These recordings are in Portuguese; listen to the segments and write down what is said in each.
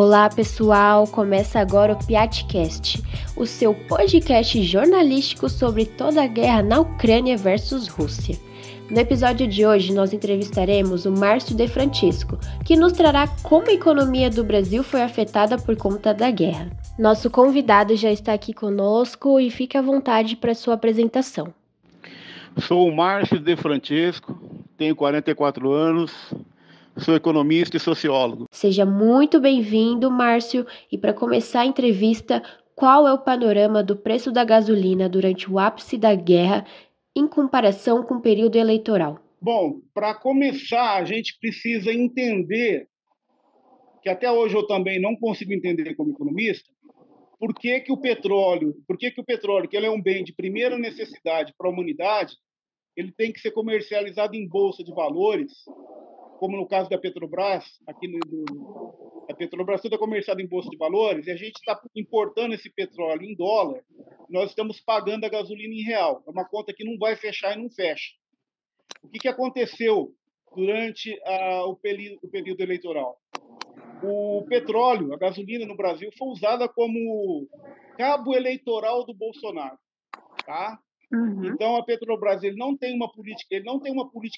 Olá, pessoal! Começa agora o Piatcast, o seu podcast jornalístico sobre toda a guerra na Ucrânia versus Rússia. No episódio de hoje, nós entrevistaremos o Márcio De Francisco, que nos trará como a economia do Brasil foi afetada por conta da guerra. Nosso convidado já está aqui conosco e fique à vontade para sua apresentação. Sou o Márcio De Francisco, tenho 44 anos, sou economista e sociólogo. Seja muito bem-vindo, Márcio, e para começar a entrevista, qual é o panorama do preço da gasolina durante o ápice da guerra em comparação com o período eleitoral? Bom, para começar, a gente precisa entender, que até hoje eu também não consigo entender como economista, por que o petróleo, que ele é um bem de primeira necessidade para a humanidade, ele tem que ser comercializado em bolsa de valores, como no caso da Petrobras, a Petrobras toda é comerciada em bolsa de valores, e a gente está importando esse petróleo em dólar, nós estamos pagando a gasolina em real. É uma conta que não vai fechar e não fecha. O que aconteceu durante o período eleitoral? O petróleo, a gasolina no Brasil, foi usada como cabo eleitoral do Bolsonaro, tá? Então, a Petrobras ele não tem uma política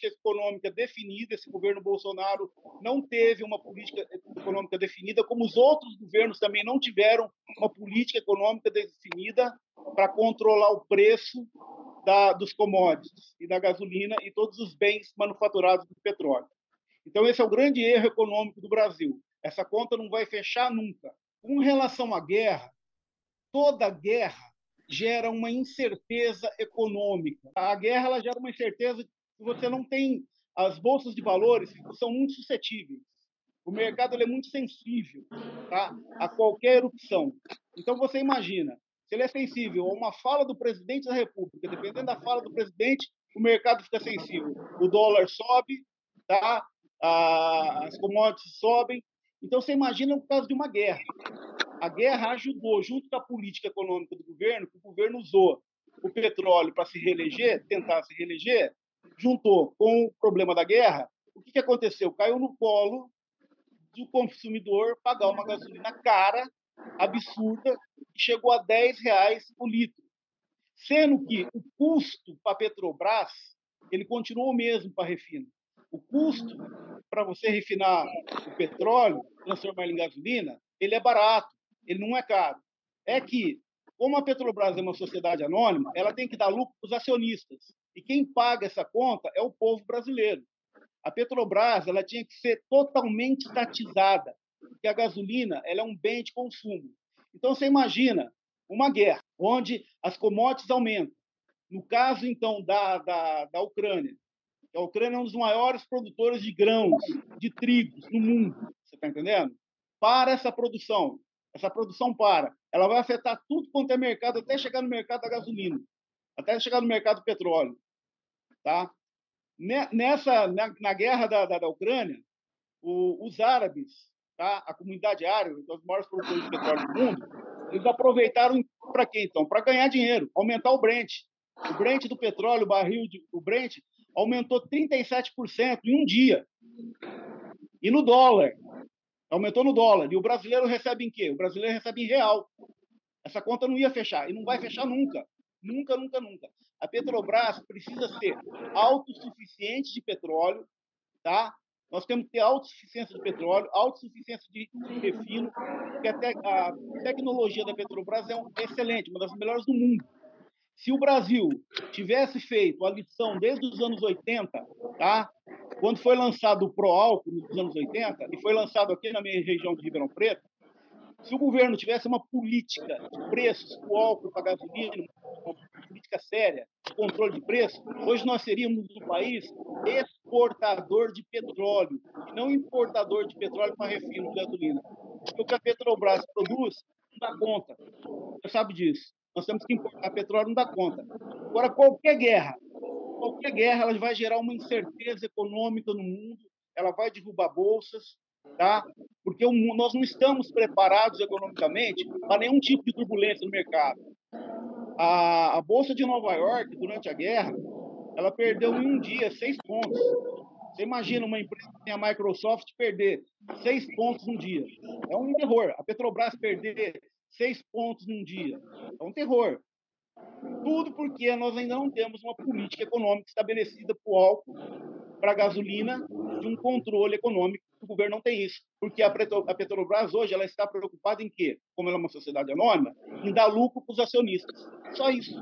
econômica definida. Esse governo Bolsonaro não teve uma política econômica definida, como os outros governos também não tiveram uma política econômica definida para controlar o preço dos commodities e da gasolina e todos os bens manufaturados do petróleo. Então, esse é o grande erro econômico do Brasil. Essa conta não vai fechar nunca. Com relação à guerra, toda guerra gera uma incerteza econômica. A guerra ela gera uma incerteza que você não tem. As bolsas de valores são muito suscetíveis. O mercado ele é muito sensível, tá, a qualquer erupção. Então, você imagina, se ele é sensível a uma fala do presidente da República, dependendo da fala do presidente, o mercado fica sensível. O dólar sobe, tá? As commodities sobem. Então, você imagina o caso de uma guerra. A guerra ajudou, junto com a política econômica do governo, que o governo usou o petróleo para se reeleger, tentar se reeleger, juntou com o problema da guerra. O que aconteceu? Caiu no colo do consumidor pagar uma gasolina cara, absurda, que chegou a R$10 por litro. Sendo que o custo para a Petrobras ele continuou o mesmo para a refina. O custo para você refinar o petróleo, transformar ele em gasolina, ele é barato, ele não é caro. É que, como a Petrobras é uma sociedade anônima, ela tem que dar lucro para os acionistas. E quem paga essa conta é o povo brasileiro. A Petrobras ela tinha que ser totalmente estatizada, porque a gasolina ela é um bem de consumo. Então, você imagina uma guerra onde as commodities aumentam. No caso, então, da Ucrânia. A Ucrânia é um dos maiores produtores de grãos, de trigos no mundo. Você está entendendo? Para essa produção. Essa produção para. Ela vai afetar tudo quanto é mercado, até chegar no mercado da gasolina, até chegar no mercado do petróleo. Tá? Na guerra da Ucrânia, os árabes, tá? A comunidade árabe, os maiores produtores de petróleo do mundo, eles aproveitaram para quê, então? Para ganhar dinheiro, aumentar o Brent. O Brent do petróleo, o Brent, aumentou 37% em um dia. E no dólar, aumentou no dólar. E o brasileiro recebe em quê? O brasileiro recebe em real. Essa conta não ia fechar, e não vai fechar nunca. Nunca, nunca, nunca. A Petrobras precisa ser autossuficiente de petróleo, tá? Nós temos que ter autossuficiência de petróleo, autossuficiência de refino, porque a tecnologia da Petrobras é excelente, uma das melhores do mundo. Se o Brasil tivesse feito a lição desde os anos 80, tá? Quando foi lançado o Proálcool nos anos 80, e foi lançado aqui na minha região de Ribeirão Preto, se o governo tivesse uma política de preços para o álcool, para a gasolina, uma política séria de controle de preço, hoje nós seríamos um país exportador de petróleo, e não importador de petróleo para refino de gasolina. Porque o que a Petrobras produz não dá conta. Você sabe disso. Nós temos que importar petróleo, não dá conta. Agora, qualquer guerra, ela vai gerar uma incerteza econômica no mundo, ela vai derrubar bolsas, tá? Porque nós não estamos preparados economicamente para nenhum tipo de turbulência no mercado. A Bolsa de Nova York, durante a guerra, ela perdeu em um dia 6 pontos. Você imagina uma empresa que tem a Microsoft perder 6 pontos num dia. É um terror. A Petrobras perder 6 pontos num dia é um terror. Tudo porque nós ainda não temos uma política econômica estabelecida para o álcool, para a gasolina, e um controle econômico. O governo não tem isso. Porque a Petrobras hoje ela está preocupada em quê? Como ela é uma sociedade anônima, em dar lucro para os acionistas. Só isso.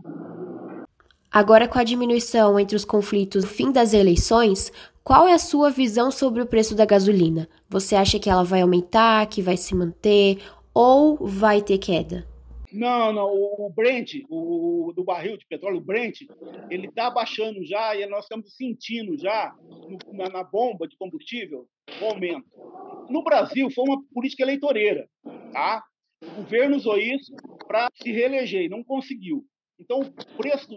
Agora, com a diminuição entre os conflitos no fim das eleições, qual é a sua visão sobre o preço da gasolina? Você acha que ela vai aumentar, que vai se manter ou vai ter queda? Não, não. O Brent, do barril de petróleo, o Brent, ele está baixando já e nós estamos sentindo já na bomba de combustível o aumento. No Brasil, foi uma política eleitoreira. Tá? O governo usou isso para se reeleger e não conseguiu. Então, o preço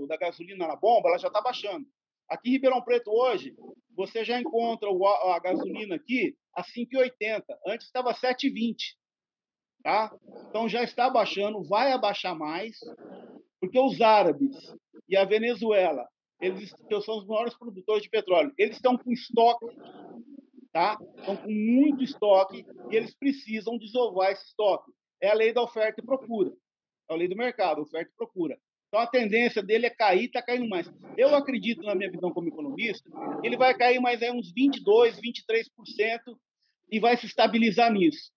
da gasolina na bomba ela já está baixando. Aqui em Ribeirão Preto, hoje, você já encontra a gasolina aqui a 5,80. Antes estava 7,20. Tá? Então, já está baixando, vai abaixar mais, porque os árabes e a Venezuela, eles que são os maiores produtores de petróleo, eles estão com estoque, tá? Estão com muito estoque e eles precisam desovar esse estoque. É a lei da oferta e procura. É a lei do mercado, oferta e procura. Então, a tendência dele é cair, está caindo mais. Eu acredito, na minha visão como economista, que ele vai cair mais aí uns 22%, 23% e vai se estabilizar nisso.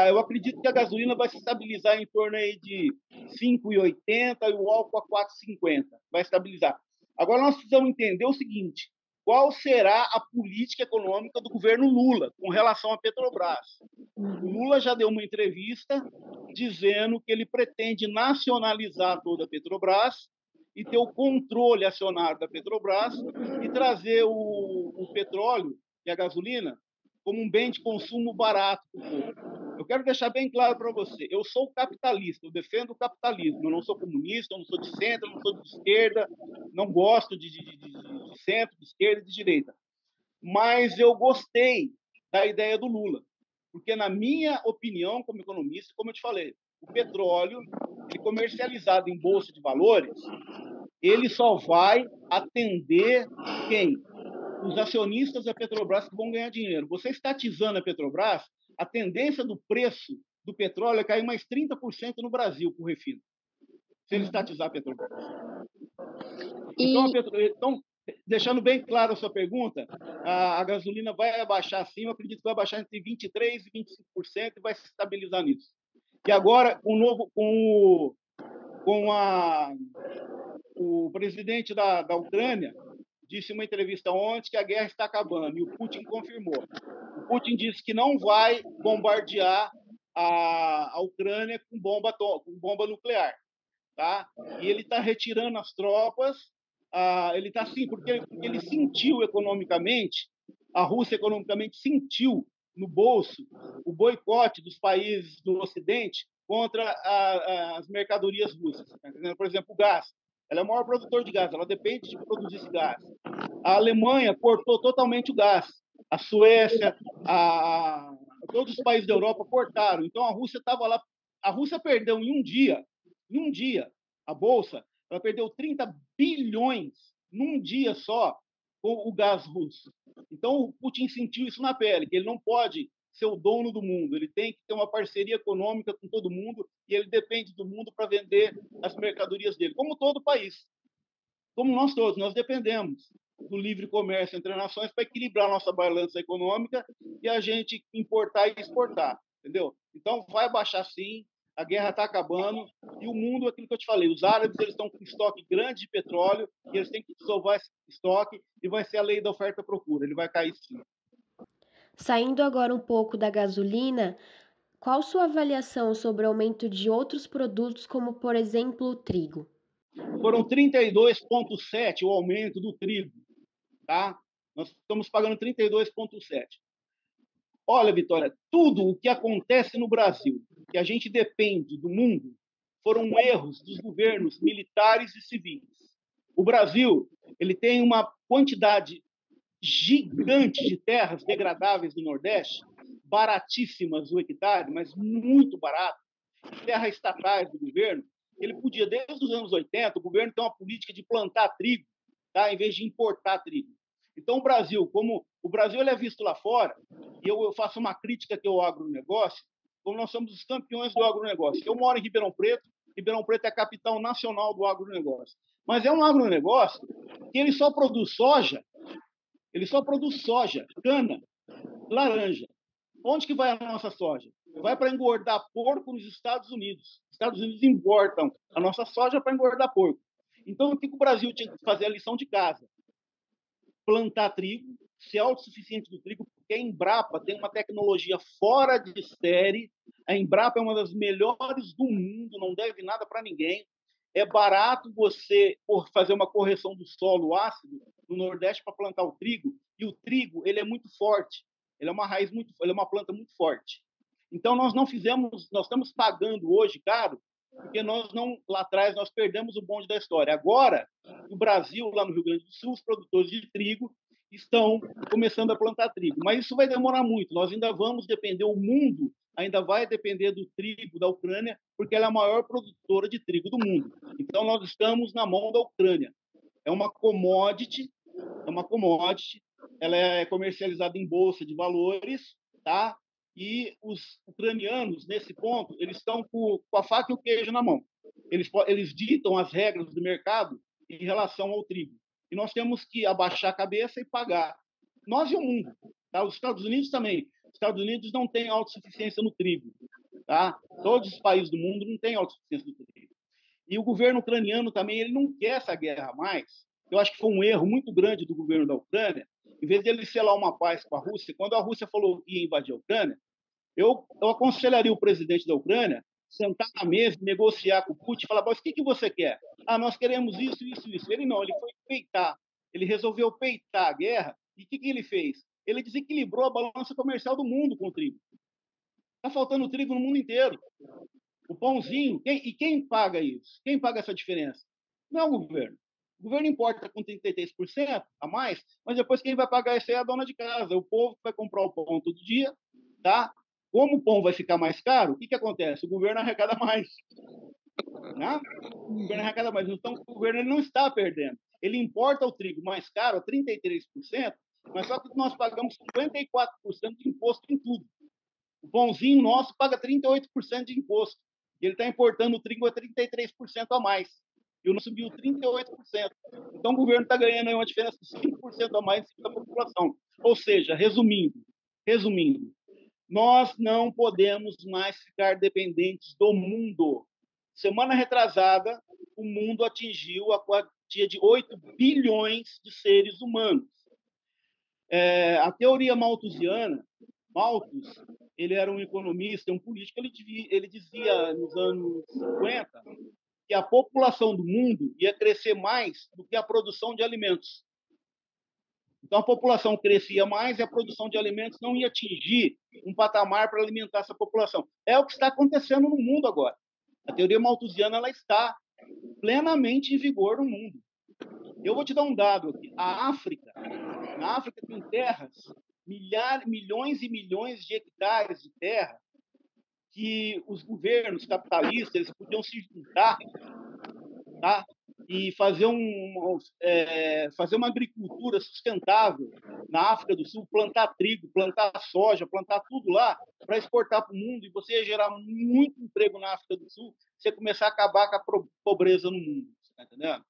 Eu acredito que a gasolina vai se estabilizar em torno aí de 5,80 e o álcool a 4,50. Vai estabilizar. Agora, nós precisamos entender o seguinte: qual será a política econômica do governo Lula com relação à Petrobras? O Lula já deu uma entrevista dizendo que ele pretende nacionalizar toda a Petrobras e ter o controle acionário da Petrobras e trazer o petróleo e a gasolina como um bem de consumo barato para o povo. Eu quero deixar bem claro para você, eu sou capitalista, eu defendo o capitalismo, eu não sou comunista, eu não sou de centro, eu não sou de esquerda, não gosto de centro, de esquerda e de direita. Mas eu gostei da ideia do Lula, porque, na minha opinião, como economista, como eu te falei, o petróleo, ele comercializado em bolsa de valores, ele só vai atender quem? Os acionistas da Petrobras que vão ganhar dinheiro. Você estatizando a Petrobras, a tendência do preço do petróleo é cair mais 30% no Brasil por refino, se ele estatizar a Petrobras. Então, deixando bem claro a sua pergunta, a gasolina vai abaixar sim, eu acredito que vai abaixar entre 23% e 25% e vai se estabilizar nisso. E agora, o presidente da Ucrânia disse em uma entrevista ontem que a guerra está acabando, e o Putin confirmou. O Putin disse que não vai bombardear a Ucrânia com bomba nuclear. Tá? E ele está retirando as tropas, ele está assim, porque ele sentiu economicamente, a Rússia economicamente sentiu no bolso o boicote dos países do Ocidente contra as mercadorias russas. Tá? Por exemplo, o gás. Ela é o maior produtor de gás, ela depende de produzir esse gás. A Alemanha cortou totalmente o gás. A Suécia, todos os países da Europa cortaram. Então a Rússia estava lá. A Rússia perdeu em um dia, a bolsa, ela perdeu 30 bilhões num dia só com o gás russo. Então o Putin sentiu isso na pele, que ele não pode ser o dono do mundo, ele tem que ter uma parceria econômica com todo mundo e ele depende do mundo para vender as mercadorias dele, como todo país. Como nós todos, nós dependemos do livre comércio entre nações para equilibrar nossa balança econômica e a gente importar e exportar, entendeu? Então, vai baixar sim, a guerra está acabando e o mundo, aquilo que eu te falei, os árabes eles estão com estoque grande de petróleo e eles têm que desovar esse estoque e vai ser a lei da oferta e procura, ele vai cair sim. Saindo agora um pouco da gasolina, qual sua avaliação sobre o aumento de outros produtos, como por exemplo o trigo? Foram 32,7 o aumento do trigo, tá? Nós estamos pagando 32,7. Olha, Vitória, tudo o que acontece no Brasil, que a gente depende do mundo, foram erros dos governos militares e civis. O Brasil ele tem uma quantidade gigante de terras degradáveis do Nordeste, baratíssimas o hectare, mas muito barato, terras estatais do governo. Ele podia, desde os anos 80, o governo tem uma política de plantar trigo, tá? Em vez de importar trigo. Então, o Brasil, como o Brasil ele é visto lá fora, e eu faço uma crítica aqui ao agronegócio, como nós somos os campeões do agronegócio. Eu moro em Ribeirão Preto é a capital nacional do agronegócio. Mas é um agronegócio que ele só produz soja, cana, laranja. Onde que vai a nossa soja? Vai para engordar porco nos Estados Unidos. Os Estados Unidos importam a nossa soja para engordar porco. Então, o que o Brasil tinha que fazer? A lição de casa. Plantar trigo, ser autossuficiente do trigo, porque a Embrapa tem uma tecnologia fora de série. A Embrapa é uma das melhores do mundo, não deve nada para ninguém. É barato você fazer uma correção do solo ácido no Nordeste para plantar o trigo, e o trigo ele é muito forte. Ele é uma raiz muito, ele é uma planta muito forte. Então nós não fizemos, nós estamos pagando hoje caro, porque nós não lá atrás nós perdemos o bonde da história. Agora, no Brasil, lá no Rio Grande do Sul, os produtores de trigo estão começando a plantar trigo, mas isso vai demorar muito. Nós ainda vamos depender, o mundo ainda vai depender do trigo da Ucrânia, porque ela é a maior produtora de trigo do mundo. Então nós estamos na mão da Ucrânia. É uma commodity, ela é comercializada em bolsa de valores, tá? E os ucranianos, nesse ponto, eles estão com a faca e o queijo na mão. Eles ditam as regras do mercado em relação ao trigo. E nós temos que abaixar a cabeça e pagar. Nós e o mundo. Tá? Os Estados Unidos também. Os Estados Unidos não têm autossuficiência no trigo. Tá? Todos os países do mundo não têm autossuficiência no trigo. E o governo ucraniano também ele não quer essa guerra mais. Eu acho que foi um erro muito grande do governo da Ucrânia. Em vez de ele selar uma paz com a Rússia, quando a Rússia falou que ia invadir a Ucrânia, eu aconselharia o presidente da Ucrânia sentar na mesa, negociar com o Putin e falar: mas o que você quer? Ah, nós queremos isso, isso, isso. Ele não, ele foi peitar. Ele resolveu peitar a guerra. E o que ele fez? Ele desequilibrou a balança comercial do mundo com o trigo. Está faltando trigo no mundo inteiro. O pãozinho. E quem paga isso? Quem paga essa diferença? Não é o governo. O governo importa com 33% a mais, mas depois quem vai pagar isso é a dona de casa, o povo que vai comprar o pão todo dia, tá? Como o pão vai ficar mais caro, o que acontece? O governo arrecada mais. Né? O governo arrecada mais. Então, o governo ele não está perdendo. Ele importa o trigo mais caro, 33%, mas só que nós pagamos 54% de imposto em tudo. O pãozinho nosso paga 38% de imposto. E ele está importando o trigo a 33% a mais. E o nosso subiu 38%. Então, o governo está ganhando aí uma diferença de 5% a mais da população. Ou seja, resumindo, nós não podemos mais ficar dependentes do mundo. Semana retrasada, o mundo atingiu a quantia de 8 bilhões de seres humanos. A teoria malthusiana, Malthus, ele era um economista, um político, ele dizia nos anos 50 que a população do mundo ia crescer mais do que a produção de alimentos. Então, a população crescia mais e a produção de alimentos não ia atingir um patamar para alimentar essa população. É o que está acontecendo no mundo agora. A teoria malthusiana ela está plenamente em vigor no mundo. Eu vou te dar um dado aqui. Na África tem terras, milhões e milhões de hectares de terra que os governos capitalistas eles podiam se juntar, tá? E fazer uma agricultura sustentável na África do Sul, plantar trigo, plantar soja, plantar tudo lá para exportar para o mundo, e você ia gerar muito emprego na África do Sul, você começar a acabar com a pobreza no mundo, tá entendendo?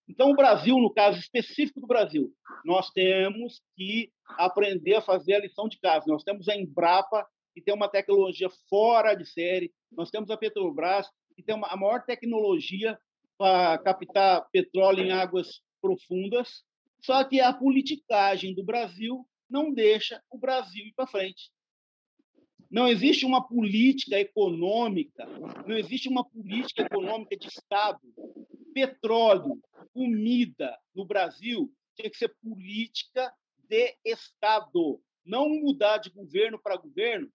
Então, o Brasil, no caso específico do Brasil, nós temos que aprender a fazer a lição de casa. Nós temos a Embrapa, que tem uma tecnologia fora de série, nós temos a Petrobras, que tem a maior tecnologia para captar petróleo em águas profundas, só que a politicagem do Brasil não deixa o Brasil ir para frente. Não existe uma política econômica, não existe uma política econômica de Estado. Petróleo, comida no Brasil tem que ser política de Estado, não mudar de governo para governo,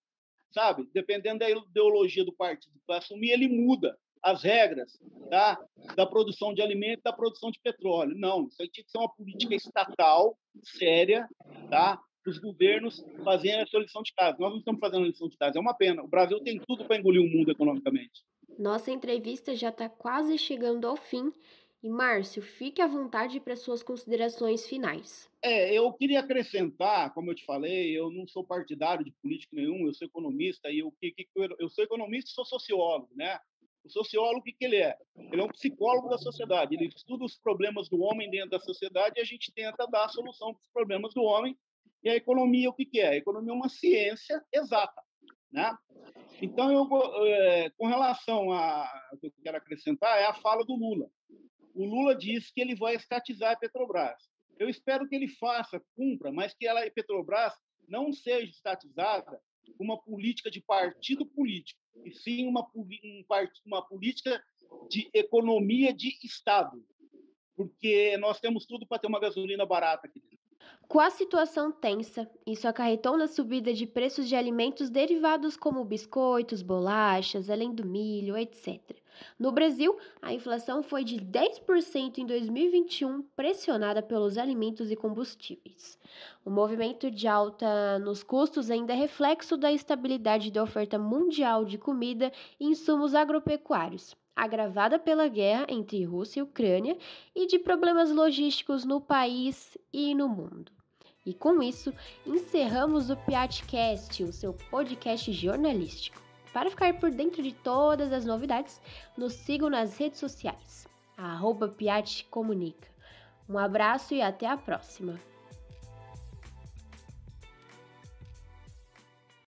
sabe? Dependendo da ideologia do partido que vai assumir, ele muda as regras, tá? Da produção de alimentos, da produção de petróleo. Não, isso aí tinha que ser uma política estatal, séria, tá? Os governos fazendo a sua lição de casa. Nós não estamos fazendo a lição de casa, é uma pena. O Brasil tem tudo para engolir o mundo economicamente. Nossa entrevista já está quase chegando ao fim E Márcio, fique à vontade para suas considerações finais. Eu queria acrescentar, como eu te falei, eu não sou partidário de político nenhum, eu sou economista e eu sou economista e sou sociólogo, né? O sociólogo, o que ele é? Ele é um psicólogo da sociedade, ele estuda os problemas do homem dentro da sociedade e a gente tenta dar a solução para os problemas do homem. E a economia, o que é? A economia é uma ciência exata, né? Então, com relação a o que eu quero acrescentar, é a fala do Lula. O Lula diz que ele vai estatizar a Petrobras. Eu espero que ele faça, cumpra, mas que a Petrobras não seja estatizada com uma política de partido político, e sim uma política de economia de Estado, porque nós temos tudo para ter uma gasolina barata aqui dentro. Com a situação tensa, isso acarretou na subida de preços de alimentos derivados como biscoitos, bolachas, além do milho, etc. No Brasil, a inflação foi de 10% em 2021, pressionada pelos alimentos e combustíveis. O movimento de alta nos custos ainda é reflexo da estabilidade da oferta mundial de comida e insumos agropecuários, agravada pela guerra entre Rússia e Ucrânia e de problemas logísticos no país e no mundo. E com isso, encerramos o Piatcast, o seu podcast jornalístico. Para ficar por dentro de todas as novidades, nos sigam nas redes sociais, @Piatcomunica. Um abraço e até a próxima!